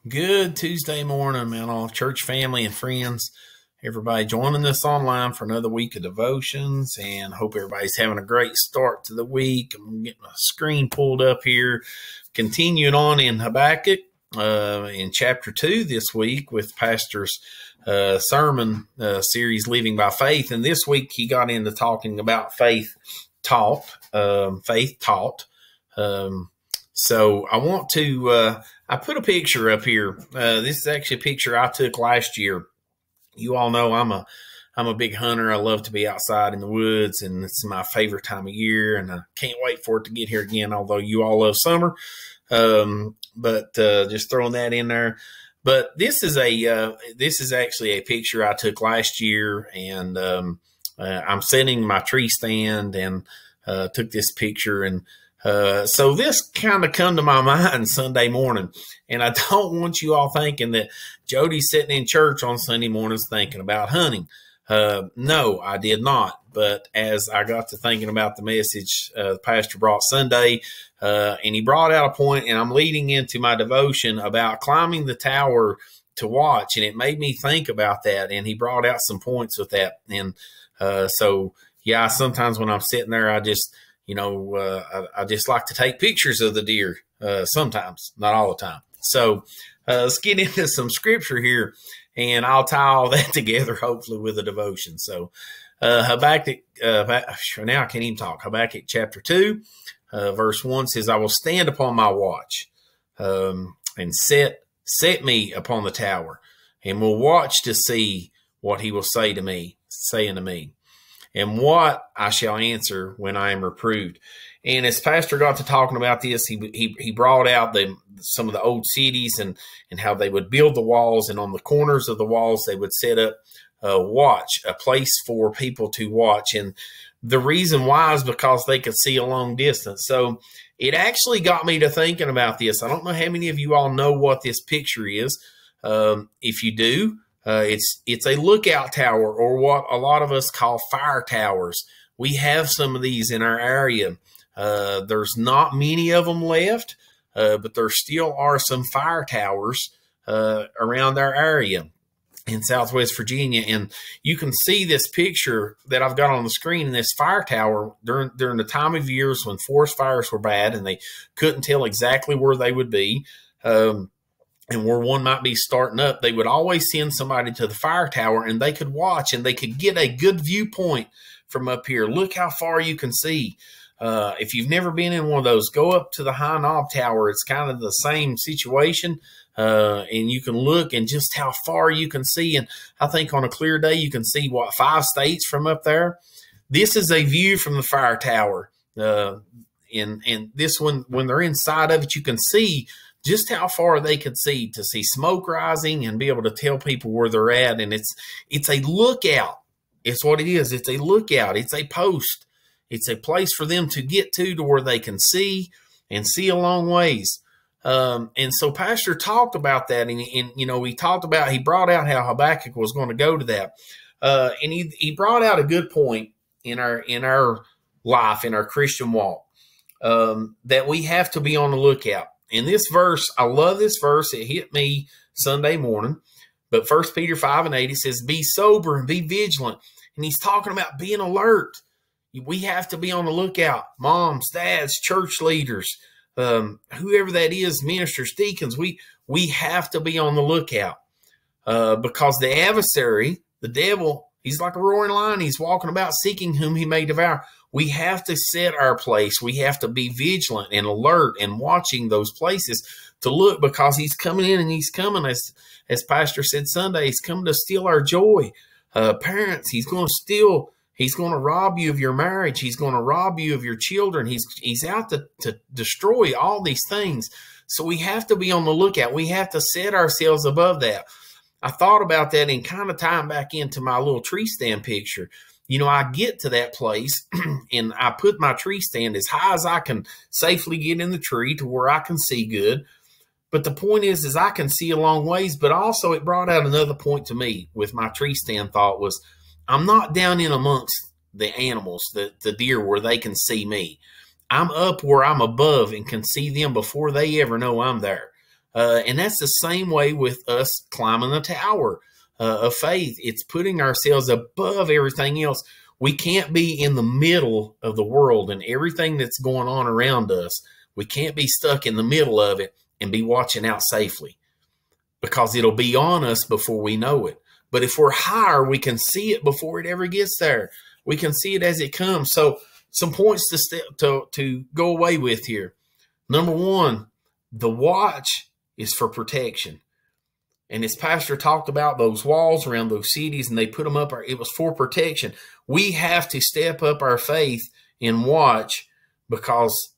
Good Tuesday morning, man, all church family and friends. Everybody joining us online for another week of devotions, and hope everybody's having a great start to the week. I'm getting my screen pulled up here. Continuing on in Habakkuk in chapter 2 this week with Pastor's sermon series, Living by Faith. And this week he got into talking about faith taught. So I want to, I put a picture up here. This is actually a picture I took last year. You all know I'm a big hunter. I love to be outside in the woods, and it's my favorite time of year, and I can't wait for it to get here again, although you all love summer. But just throwing that in there. But this is actually a picture I took last year, and I'm setting my tree stand and took this picture. And so this kind of come to my mind Sunday morning, and I don't want you all thinking that Jody's sitting in church on Sunday mornings thinking about hunting. No, I did not. But as I got to thinking about the message the pastor brought Sunday, and he brought out a point, and I'm leading into my devotion about climbing the tower to watch, and it made me think about that, and he brought out some points with that. And so, yeah, sometimes when I'm sitting there, I just I just like to take pictures of the deer sometimes, not all the time. So let's get into some scripture here, and I'll tie all that together, hopefully, with a devotion. So Habakkuk, now I can't even talk. Habakkuk chapter 2, verse 1 says, I will stand upon my watch and set me upon the tower, and will watch to see what he will say unto me, and what I shall answer when I am reproved. And as Pastor got to talking about this, he brought out some of the old cities and how they would build the walls, and on the corners of the walls they would set up a place for people to watch. And the reason why is because they could see a long distance. So it actually got me to thinking about this. I don't know how many of you all know what this picture is. If you do, it's a lookout tower, or what a lot of us call fire towers. We have some of these in our area. There's not many of them left, but there still are some fire towers around our area in Southwest Virginia. And you can see this picture that I've got on the screen in this fire tower during the time of years when forest fires were bad and they couldn't tell exactly where they would be. And where one might be starting up, they would always send somebody to the fire tower, and they could watch, and they could get a good viewpoint from up here. Look how far you can see. If you've never been in one of those, go up to the High Knob Tower. It's kind of the same situation, and you can look and just how far you can see. And I think on a clear day, you can see, 5 states from up there. This is a view from the fire tower. And this one, when they're inside of it, you can see just how far they could see, to see smoke rising and be able to tell people where they're at. And it's a lookout. It's what it is. It's a lookout. It's a post. It's a place for them to get to where they can see and see a long ways. And so Pastor talked about that. And he brought out how Habakkuk was going to go to that. And he brought out a good point in our life, in our Christian walk, that we have to be on the lookout. In this verse, I love this verse. It hit me Sunday morning. But 1 Peter 5:8, it says, be sober and be vigilant. And he's talking about being alert. We have to be on the lookout. Moms, dads, church leaders, whoever that is, ministers, deacons, we have to be on the lookout. Because the adversary, the devil, he's like a roaring lion. He's walking about seeking whom he may devour. We have to set our place. We have to be vigilant and alert and watching those places to look, because he's coming in, and he's coming, as Pastor said Sunday, he's coming to steal our joy. Parents, he's going to steal. He's going to rob you of your marriage. He's going to rob you of your children. He's out to destroy all these things. So we have to be on the lookout. We have to set ourselves above that. I thought about that and kind of tying back into my little tree stand picture. I get to that place and I put my tree stand as high as I can safely get in the tree to where I can see good. But the point is I can see a long ways, but also it brought out another point to me with my tree stand thought was, I'm not down in amongst the animals, the deer, where they can see me. I'm up where I'm above and can see them before they ever know I'm there. And that's the same way with us climbing the tower of faith. It's putting ourselves above everything else. We can't be in the middle of the world and everything that's going on around us. We can't be stuck in the middle of it and be watching out safely, because it'll be on us before we know it. But if we're higher, we can see it before it ever gets there. We can see it as it comes. So some points to go away with here. Number one, the watch is for protection. And as Pastor talked about those walls around those cities and they put them up, it was for protection. We have to step up our faith and watch, because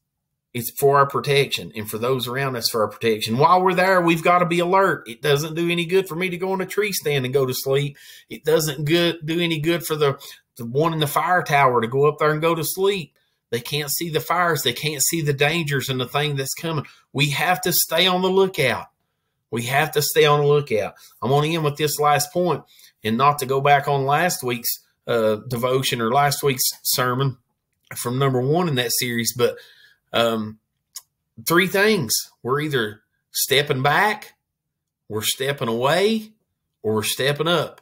it's for our protection, and for those around us for our protection. While we're there, we've got to be alert. It doesn't do any good for me to go on a tree stand and go to sleep. It doesn't do any good for the one in the fire tower to go up there and go to sleep. They can't see the fires. They can't see the dangers and the thing that's coming. We have to stay on the lookout. We have to stay on the lookout. I'm going to end with this last point, and not to go back on last week's devotion or last week's sermon from number 1 in that series, but 3 things. We're either stepping back, we're stepping away, or we're stepping up.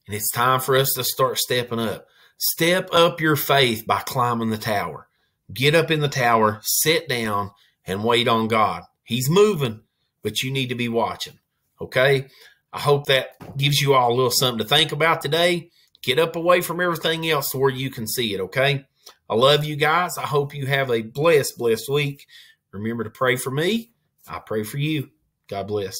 And it's time for us to start stepping up. Step up your faith by climbing the tower. Get up in the tower, sit down, and wait on God. He's moving, but you need to be watching. Okay? I hope that gives you all a little something to think about today. Get up away from everything else to where you can see it, okay? I love you guys. I hope you have a blessed week. Remember to pray for me. I pray for you. God bless.